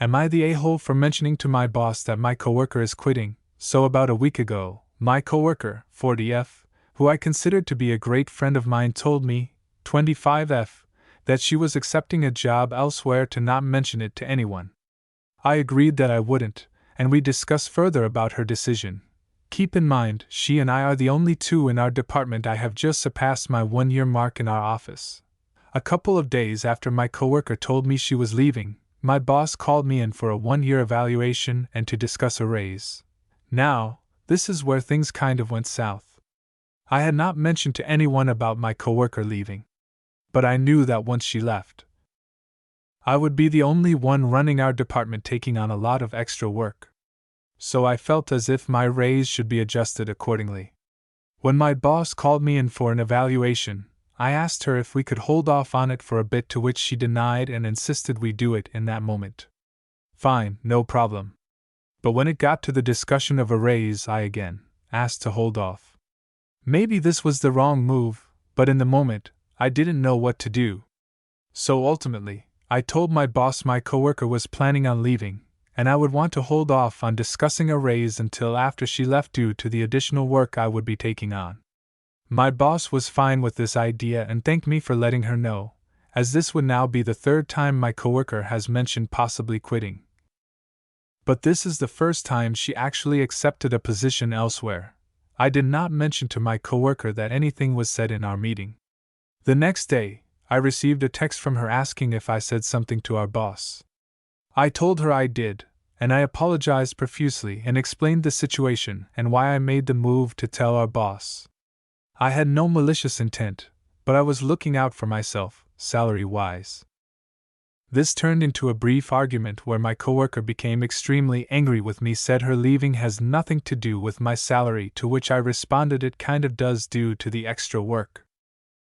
Am I the a-hole for mentioning to my boss that my coworker is quitting? So about a week ago, my coworker, 40F, who I considered to be a great friend of mine, told me, 25F, that she was accepting a job elsewhere, to not mention it to anyone. I agreed that I wouldn't, and we discussed further about her decision. Keep in mind, she and I are the only two in our department. I have just surpassed my 1-year mark in our office. A couple of days after my coworker told me she was leaving, my boss called me in for a 1-year evaluation and to discuss a raise. Now, this is where things kind of went south. I had not mentioned to anyone about my coworker leaving. But I knew that once she left, I would be the only one running our department, taking on a lot of extra work. So I felt as if my raise should be adjusted accordingly. When my boss called me in for an evaluation, I asked her if we could hold off on it for a bit, to which she denied and insisted we do it in that moment. Fine, no problem. But when it got to the discussion of a raise, I again asked to hold off. Maybe this was the wrong move, but in the moment, I didn't know what to do. So ultimately, I told my boss my coworker was planning on leaving, and I would want to hold off on discussing a raise until after she left due to the additional work I would be taking on. My boss was fine with this idea and thanked me for letting her know, as this would now be the 3rd time my coworker has mentioned possibly quitting. But this is the first time she actually accepted a position elsewhere. I did not mention to my coworker that anything was said in our meeting. The next day, I received a text from her asking if I said something to our boss. I told her I did, and I apologized profusely and explained the situation and why I made the move to tell our boss. I had no malicious intent, but I was looking out for myself, salary-wise. This turned into a brief argument where my coworker became extremely angry with me, said her leaving has nothing to do with my salary, to which I responded it kind of does due to the extra work.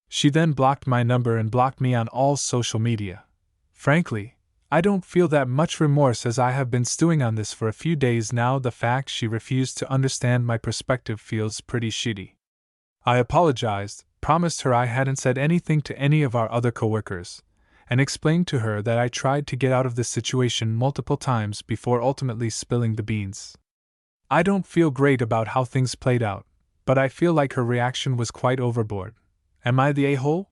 She then blocked my number and blocked me on all social media. Frankly, I don't feel that much remorse, as I have been stewing on this for a few days now. The fact she refused to understand my perspective feels pretty shitty. I apologized, promised her I hadn't said anything to any of our other coworkers, and explained to her that I tried to get out of this situation multiple times before ultimately spilling the beans. I don't feel great about how things played out, but I feel like her reaction was quite overboard. Am I the a-hole?